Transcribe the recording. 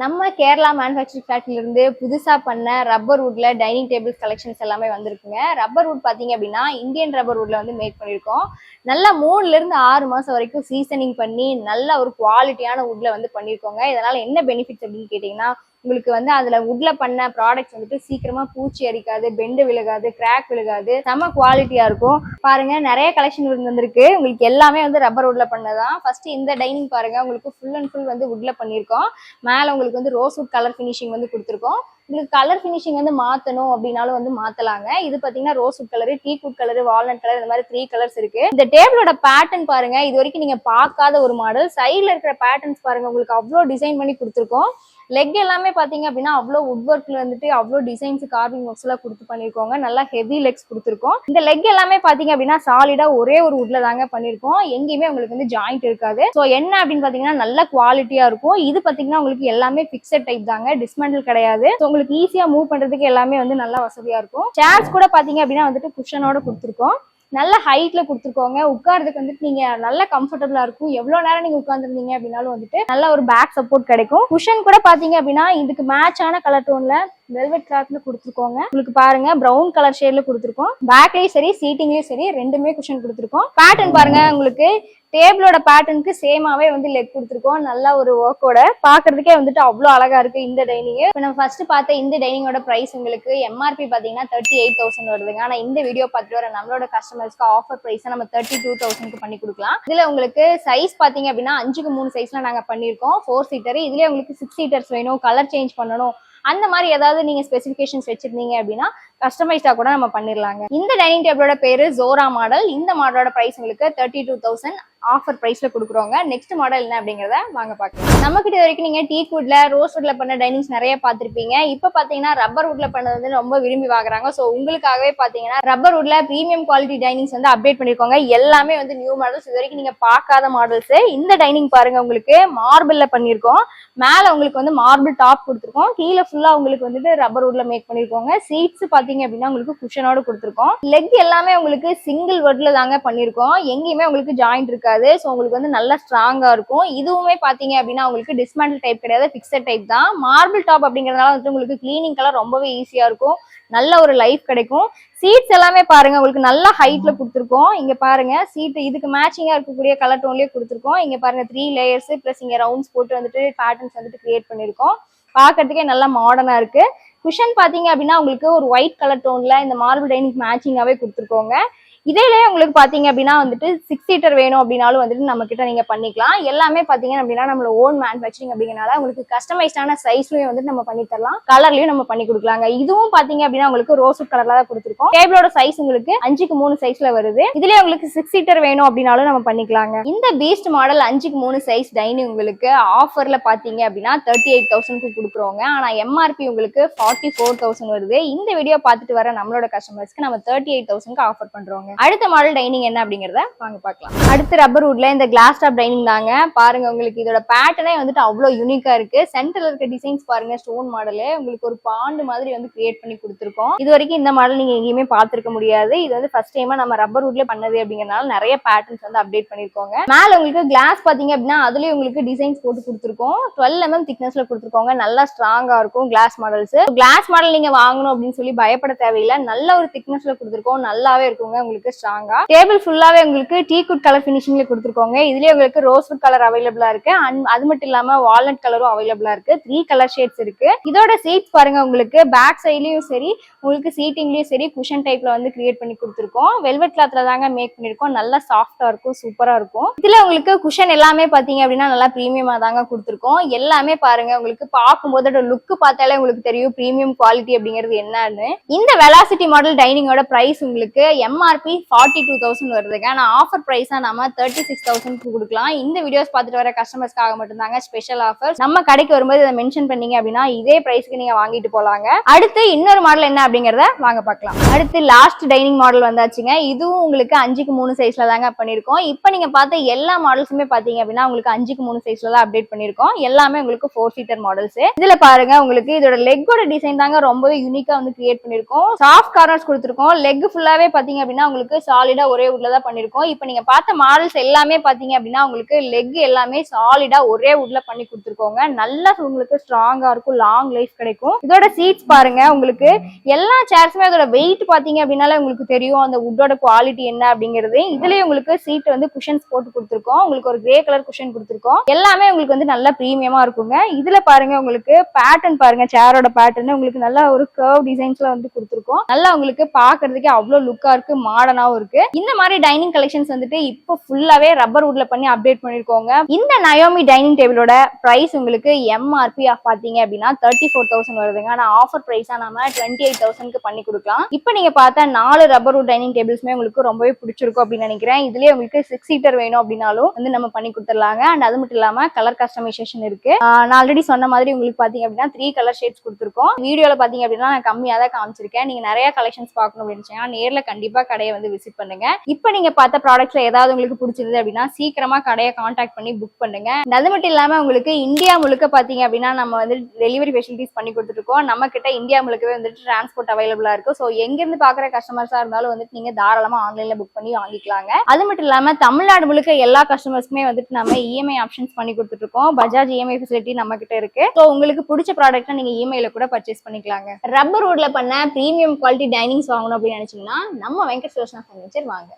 நம்ம கேரளா மேனுஃபேக்சரிங் ஃபேக்டரியில இருந்து புதுசா பண்ண ரப்பர் வுட்ல டைனிங் டேபிள் கலெக்ஷன்ஸ் எல்லாமே வந்திருக்குங்க. ரப்பர் வுட் பாத்தீங்க அப்படின்னா இந்தியன் ரப்பர் வுட்ல வந்து மேக் பண்ணிருக்கோம். நல்லா 3ல இருந்து 6 மாசம் வரைக்கும் சீசனிங் பண்ணி நல்ல ஒரு குவாலிட்டியான வுட்ல வந்து பண்ணிருக்கோங்க. இதனால என்ன பெனிஃபிட்ஸ் அப்படின்னு கேட்டீங்கன்னா, உங்களுக்கு வந்து அதுல வுட்ல பண்ண ப்ராடக்ட்ஸ் வந்துட்டு சீக்கிரமா பூச்சி அடிக்காது, பெண்டு விழுகாது, கிராக் விழுகாது, செம குவாலிட்டியா இருக்கும். பாருங்க நிறைய கலெக்ஷன் வந்திருக்கு. உங்களுக்கு எல்லாமே வந்து ரப்பர் வுட்ல பண்ணதான். ஃபர்ஸ்ட் இந்த டைனிங் பாருங்க, உங்களுக்கு ஃபுல் அண்ட் ஃபுல் வந்து வுட்ல பண்ணிருக்கோம். மேல உங்களுக்கு வந்து ரோஸ் வுட் கலர் ஃபினிஷிங் வந்து கொடுத்துருக்கோம். உங்களுக்கு கலர் ஃபினிஷிங் வந்து மாத்தணும் அப்படின்னாலும் வந்து மாத்தலாங்க. இது பாத்தீங்கன்னா rose would colour, tea good colour, walnut colour, இந்த மாதிரி 3 கலர்ஸ் இருக்கு. இந்த டேபிளோட பேட்டர்ன் பாருங்க, இது வரைக்கும் நீங்க பார்க்காத ஒரு மாடல். சைட்ல இருக்கிற பேட்டர்ன்ஸ் பாருங்க, உங்களுக்கு அவ்வளவு டிசைன் பண்ணி கொடுத்துருக்கோம். லெக் எல்லாமே பாத்தீங்க அப்படின்னா அவ்வளோ வுட் ஒர்க்ல வந்துட்டு அவ்வளோ டிசைன்ஸ் கார்விங் ஒர்க்ஸ் எல்லாம் கொடுத்து பண்ணிருக்கோங்க. நல்லா ஹெவி லெக்ஸ் கொடுத்துருக்கோம். இந்த லெக் எல்லாமே பாத்தீங்க அப்படின்னா சாலிடா ஒரே ஒரு வுட்ல தாங்க பண்ணிருக்கோம். எங்கேயுமே உங்களுக்கு வந்து ஜாயிண்ட் இருக்காது. ஸோ என்ன அப்படின்னு பாத்தீங்கன்னா நல்ல குவாலிட்டியா இருக்கும். இது பாத்தீங்கன்னா உங்களுக்கு எல்லாமே பிக்சட் டைப் தாங்க, டிஸ்மெண்டல் கிடையாது. உங்களுக்கு ஈஸியா மூவ் பண்றதுக்கு எல்லாமே வந்து நல்லா வசதியா இருக்கும். சேர்ஸ் கூட பாத்தீங்க அப்படின்னா வந்துட்டு குஷனோட கொடுத்துருக்கோம். நல்ல ஹைட்ல கொடுத்துருக்கோங்க. உட்கார்றதுக்கு வந்துட்டு நீங்க நல்ல கம்ஃபர்டபுளா இருக்கும். எவ்வளவு நேரம் நீங்க உட்கார்ந்துருந்தீங்க அப்படின்னாலும் வந்துட்டு நல்ல ஒரு பேக் சப்போர்ட் கிடைக்கும். குஷன் கூட பாத்தீங்க அப்படின்னா இதுக்கு மேட்சான கலர் டோன்ல வெல்வெட் கிளாத்ல கொடுத்துருக்கோங்க. உங்களுக்கு பாருங்க பிரவுன் கலர் ஷேட்ல கொடுத்துருக்கோம். பேக்லயும் சரி சீட்டிங்லயும் சரி ரெண்டுமே குஷன் கொடுத்துருக்கோம். பேட்டர்ன் பாருங்க, உங்களுக்கு டேபிளோட பேட்டர்னுக்கு சேமாவே வந்து லெக் கொடுத்துருக்கோம். நல்ல ஒரு ஒர்க்கோட பாக்குறதுக்கே வந்துட்டு அவ்வளவு அழகா இருக்கு இந்த டைனிங். இப்போ நம்ம ஃபர்ஸ்ட் பார்த்த இந்த டைனிங்கோட பிரைஸ் உங்களுக்கு எம்ஆர்பி பாத்தீங்கன்னா 38,000 வருதுங்க. ஆனா இந்த வீடியோ பார்த்துட்டு வர நம்மளோட கஸ்டமர்ஸ்க்கு ஆஃபர் பிரைஸ் நம்ம 32,000 பண்ணி கொடுக்கலாம். இதுல உங்களுக்கு சைஸ் பாத்தீங்க அப்படின்னா 5க்கு 3 சைஸ்ல நாங்க பண்ணிருக்கோம். 4 சீட்டர். இதுலயே உங்களுக்கு 6 சீட்டர்ஸ் வேணும், கலர் சேஞ்ச் பண்ணணும், அந்த மாதிரி ஏதாவது நீங்க ஸ்பெசிபிகேஷன்ஸ் வச்சிருந்தீங்க அப்படின்னா கஸ்டமைஸ்டா கூட நம்ம பண்ணிடலாங்க. இந்த டைனிங் டேபிளோட பேரு ஜோரா மாடல். இந்த மாடலோட பிரைஸ் உங்களுக்கு 32,000 ஆஃபர் பிரைஸ்ல கொடுக்குறோங்க. நெக்ஸ்ட் மாடல் என்ன அப்படிங்கறத வாங்க பார்க்கலாம். நம்ம கிட்ட வரைக்கும் நீங்க டீ வுட்ல, ரோஸ் வுட்ல பண்ண டைனிங்ஸ் நிறைய பார்த்திருப்பீங்க. இப்ப பாத்தீங்கன்னா ரப்பர் வுட்ல பண்ணது வந்து ரொம்ப விரும்பி வாங்குறாங்க. சோ உங்களுக்காகவே பாத்தீங்கன்னா ரப்பர் வுட்ல பிரீமியம் குவாலிட்டி டைனிங்ஸ் வந்து அப்டேட் பண்ணிருக்கோங்க. எல்லாமே வந்து நியூ மாடல்ஸ், இது வரைக்கும் நீங்க பார்க்காத மாடல்ஸ். இந்த டைனிங் பாருங்க, உங்களுக்கு மார்பிள்ல பண்ணிருக்கோம். மேல உங்களுக்கு வந்து மார்பிள் டாப் கொடுத்துருக்கோம். கீழே ஃபுல்லா உங்களுக்கு வந்துட்டு ரப்பர் வுட்ல மேக் பண்ணிருக்கோங்க. சீட்ஸ் பாத்தீங்க அப்படின்னா உங்களுக்கு குஷனோட கொடுத்துருக்கோம். லெக் எல்லாமே உங்களுக்கு சிங்கிள் வுட்ல தாங்க பண்ணிருக்கோம். எங்கேயுமே உங்களுக்கு ஜாயிண்ட் இருக்காது. ஸோ உங்களுக்கு வந்து நல்லா ஸ்ட்ராங்கா இருக்கும். இதுவுமே பாத்தீங்க அப்படின்னா உங்களுக்கு டிஸ்மேண்டில் டைப் கிடையாது, பிக்சட் டைப் தான். மார்பிள் டாப் அப்படிங்கறதுனால வந்து உங்களுக்கு கிளீனிங் கலர் ரொம்பவே ஈஸியா இருக்கும். நல்ல ஒரு லைஃப் கிடைக்கும். சீட்ஸ் எல்லாமே பாருங்க, உங்களுக்கு நல்ல ஹைட்ல கொடுத்துருக்கோம். இங்க பாருங்க சீட் இதுக்கு மேட்சிங்கா இருக்கக்கூடிய கலர் டோன்லயே கொடுத்துருக்கோம். இங்க பாருங்க 3 லேயர்ஸ் பிளஸ் இங்க ரவுண்ட்ஸ் போட்டு வந்துட்டு பேட்டர்ன்ஸ் வந்துட்டு கிரியேட் பண்ணிருக்கோம். பாக்குறதுக்கே நல்லா மாடர்னா இருக்கு. குஷன் பாத்தீங்க அப்படின்னா உங்களுக்கு ஒரு ஒயிட் கலர் டோன்ல இந்த மார்பிள் டைனிங் மேட்சிங்காவே கொடுத்துருக்கோங்க. இதேலயே உங்களுக்கு பாத்தீங்க அப்படின்னா வந்துட்டு 6 சீட்டர் வேணும் அப்படின்னாலும் வந்துட்டு நம்ம கிட்ட நீங்க பண்ணிக்கலாம். எல்லாமே பாத்தீங்க அப்படின்னா நம்மளோட ஓன் மேனுஃபேக்சரிங் அப்படிங்கறனால உங்களுக்கு கஸ்டமைஸ்டான சைஸ்லயும் வந்துட்டு நம்ம பண்ணி தரலாம், கலர்லயும் நம்ம பண்ணி கொடுக்கலாங்க. இதுவும் பாத்தீங்க அப்படின்னா உங்களுக்கு ரோஸ் வுட் கலர்ல தான் கொடுத்துருக்கோம். டேபிளோட சைஸ் உங்களுக்கு 5க்கு 3 சைஸ்ல வருது. இதுலயே உங்களுக்கு 6 சீட்டர் வேணும் அப்படின்னாலும் நம்ம பண்ணிக்கலாங்க. இந்த பீஸ்ட் மாடல் 5க்கு 3 சைஸ் டைனிங் உங்களுக்கு ஆஃபர்ல பாத்தீங்க அப்படின்னா 38,000 கொடுக்குறோங்க. ஆனா எம்ஆர்பி உங்களுக்கு 44,000 வருது. இந்த வீடியோ பார்த்துட்டு வர நம்மளோட கஸ்டமர்ஸ்க்கு நம்ம 38,000 ஆஃபர் பண்றோங்க. அடுத்த மாடல் டைனிங் என்ன அப்படிங்கறத வாங்க பார்க்கலாம். அடுத்து ரப்பர் வுட்ல இந்த கிளாஸ் டாப் டைனிங் தாங்க. பாருங்க, உங்களுக்கு இதோட பேட்டர்னே வந்துட்டு அவ்வளவு யூனிக்கா இருக்கு. சென்டர்ல இருக்க டிசைன்ஸ் பாருங்க, ஸ்டோன் மாடல் உங்களுக்கு ஒரு பாண்டு மாதிரி வந்து கிரியேட் பண்ணி கொடுத்துருக்கோம். இது வரைக்கும் இந்த மாடல் நீங்க எங்கேயுமே பார்த்திருக்க முடியாது. இது வந்து ஃபர்ஸ்ட் டைமா நம்ம ரப்பர் வுட்ல பண்ணது அப்படிங்கறனால நிறைய பேட்டர்ன்ஸ் வந்து அப்டேட் பண்ணிருக்கோங்க. மேல உங்களுக்கு கிளாஸ் பாத்தீங்க அப்படின்னா அதுலயும் உங்களுக்கு டிசைன்ஸ் போட்டு கொடுத்துருக்கோம். 12 mm திக்னஸ்ல கொடுத்துருக்கோங்க. நல்லா ஸ்ட்ராங்கா இருக்கும் கிளாஸ் மாடல்ஸ். கிளாஸ் மாடல் நீங்க வாங்கணும் அப்படின்னு சொல்லி பயப்பட தேவையில்லை. நல்ல ஒரு திக்னஸ்ல கொடுத்துருக்கோம். நல்லாவே இருக்குங்க உங்களுக்கு ஸ்ட்ராங்கா. டேபிள் ஃபுல்லாவே உங்களுக்கு டீ குட் கலர் ஃபினிஷிங்ல கொடுத்துருக்கோங்க. இதுலயே உங்களுக்கு ரோஸ் வுட் கலர் அவைலபிளா இருக்கு. அது மட்டும் இல்லாம வால்நட் கலரும் அவைலபிளா இருக்கு. 3 கலர் ஷேட்ஸ் இருக்கு. இதோட சீட்ஸ் பாருங்க, உங்களுக்கு பேக் சைட்லயும் சரி உங்களுக்கு சீட்டிங்லயும் சரி குஷன் டைப்ல வந்து கிரியேட் பண்ணி கொடுத்துருக்கோம். வெல்வெட் கிளாத்ல தாங்க மேக் பண்ணிருக்கோம். நல்லா சாஃப்டா இருக்கும், சூப்பரா இருக்கும். இதுல உங்களுக்கு குஷன் எல்லாமே பாத்தீங்க அப்படின்னா நல்லா பிரீமியமா தாங்க கொடுத்துருக்கோம். எல்லாமே பாருங்க, உங்களுக்கு பார்க்கும்போது லுக் பார்த்தாலே உங்களுக்கு தெரியும் பிரீமியம் குவாலிட்டி அப்படிங்கிறது என்னன்னு. இந்த வெலாசிட்டி மாடல் டைனிங்கோட பிரைஸ் உங்களுக்கு எம்ஆர்பி 42,000 வருதுங்க. ஆனா ஆஃபர் பிரைஸா நம்ம 36,000 கொடுக்கலாம். இந்த வீடியோஸ் பார்த்துட்டு வர கஸ்டமர்ஸ்க்காக மட்டும் தாங்க ஸ்பெஷல் ஆஃபர். நம்ம கடைக்கு வரும்போது இதை மென்ஷன் பண்ணீங்க அப்படின்னா இதே பிரைஸ்க்கு நீங்க வாங்கிட்டு போலாங்க. அடுத்து இன்னொரு மாடல் என்ன அப்படிங்கறத வாங்க பார்க்கலாம். அடுத்து லாஸ்ட் டைனிங் மாடல் வந்தாச்சுங்க. இதுவும் உங்களுக்கு 5க்கு 3 சைஸ்ல தாங்க பண்ணிருக்கோம். இப்போ நீங்க பார்த்த எல்லா மாடல்ஸுமே பாத்தீங்க அப்படின்னா உங்களுக்கு 5க்கு 3 சைஸ்ல தான் அப்டேட் பண்ணிருக்கோம். எல்லாமே உங்களுக்கு 4 சீட்டர் மாடல்ஸ். இதுல பாருங்க, உங்களுக்கு இதோட லெக்கோட டிசைன் தாங்க ரொம்பவே யூனிக்கா வந்து கிரியேட் பண்ணிருக்கோம். சாஃப்ட் கார்னர்ஸ் கொடுத்துருக்கோம். லெக் ஃபுல்லாவே பாத்தீங்க அப்படின்னா உங்களுக்கு சாலிடா ஒரே வுட்ல தான் பண்ணிருக்கோம். இப்போ நீங்க பார்த்த மாடல்ஸ் எல்லாமே பாத்தீங்க அப்படின்னா உங்களுக்கு லெக் எல்லாமே சாலிடா ஒரே வுட்ல பண்ணி கொடுத்துருக்கோங்க. நல்லா உங்களுக்கு ஸ்ட்ராங்கா இருக்கும், லாங் லைஃப் கிடைக்கும். இதோட சீட்ஸ் பாருங்க, உங்களுக்கு எல்லா சேர்ஸுமே அதோட வெயிட் பாத்தீங்க அப்படின்னால உங்களுக்கு தெரியும் அந்த வுட்டோட குவாலிட்டி என்ன அப்படிங்கிறது. இதுலயே உங்களுக்கு சீட் வந்து குஷன்ஸ் போட்டு கொடுத்துருக்கோம். உங்களுக்கு ஒரு கிரே கலர் குஷன் கொடுத்துருக்கோம். எல்லாமே உங்களுக்கு வந்து நல்லா பிரீமியமா இருக்குங்க. இதுல பாருங்க உங்களுக்கு பேட்டர்ன் பாருங்க, சேரோட பேட்டர்ன் உங்களுக்கு நல்லா ஒரு கர்வ் டிசைன்ஸ்ல வந்து கொடுத்துருக்கோம். நல்லா உங்களுக்கு பாக்குறதுக்கு அவ்வளவு லுக்கா இருக்கு, மாடர்னாவும் இருக்கு. இந்த மாதிரி டைனிங் கலெக்ஷன்ஸ் வந்துட்டு இப்போ ஃபுல்லாவே ரப்பர் வுட்ல பண்ணி அப்டேட் பண்ணிருக்கோங்க. இந்த நயோமி டைனிங் டேபிளோட பிரைஸ் உங்களுக்கு எம்ஆர்பி பாத்தீங்க அப்படின்னா 34,000 வருதுங்க. ஆனா ஆஃபர் பிரைஸா நம்ம 28,000க்கு பண்ணி கொடுக்கலாம். இப்போ நீங்க பார்த்தா 4 ரப்பர் வுட் டைனிங் டேபிள்ஸ்மே உங்களுக்கு ரொம்பவே பிடிச்சிருக்கும் அப்படின்னு நினைக்கிறேன். இதுலயே உங்களுக்கு 6 சீட்டர் வேணும் அப்படின்னாலும் வந்து நம்ம பண்ணி கொடுத்துடலாங்க. அண்ட் அது மட்டும் இல்லாம கலர் கஸ்டமைசேஷன் இருக்கு. நான் ஆல்ரெடி சொன்ன மாதிரி உங்களுக்கு பாத்தீங்க அப்படின்னா 3 கலர் ஷேட்ஸ் கொடுத்துருக்கோம். வீடியோல பாத்தீங்க அப்படின்னா நான் கம்மியா தான் காமிச்சிருக்கேன். நீங்க நிறைய கலெக்ஷன்ஸ் பார்க்கணும் அப்படின்னு நேர்ல கண்டிப்பா கடையை வந்து விசிட் பண்ணுங்க. இப்போ நீங்க பார்த்த ப்ராடக்ட்ஸ்ல ஏதாவது உங்களுக்கு பிடிச்சிருது அப்படின்னா சீக்கிரமா கடையை கான்டாக்ட் பண்ணி புக் பண்ணுங்க. அது மட்டும் இல்லாம உங்களுக்கு இந்தியா முழுக்க பாத்தீங்க அப்படின்னா நம்ம வந்து டெலிவரி ஃபெசிலிட்டிஸ் பண்ணி கொடுத்துருக்கோம். நம்ம கிட்ட இந்தியா முழுக்கவே வந்துட்டு டிரான்ஸ்போர்ட் அவைலபிளா இருக்கு. ஸோ எங்க இருந்து பாக்குற கஸ்டமர்ஸா இருந்தாலும் வந்துட்டு நீங்க தாராளமா ஆன்லைன்ல புக் பண்ணி வாங்கிக்கலாங்க. அது மட்டும் இல்லாம தமிழ்நாடு முழுக்க எல்லா கஸ்டமர்ஸ்க்குமே வந்துட்டு நம்ம இஎம்ஐ ஆப்ஷன்ஸ் பண்ணி கொடுத்துட்டு பஜாஜ் இஎம்ஐ ஃபெசிலிட்டி நம்ம கிட்ட இருக்கு. ஸோ உங்களுக்கு பிடிச்ச ப்ராடக்ட்டை நீங்க இஎம்ஐல கூட பர்ச்சேஸ் பண்ணிக்கலாங்க. ரப்பர் வுட்ல பண்ண பிரீமியம் குவாலிட்டி டைனிங்ஸ் வாங்கணும் அப்படின்னு நினைச்சீங்கன்னா நம்ம வெங்கட் சுதர்ஷனா ஃபர்னிச்சர் வாங்க.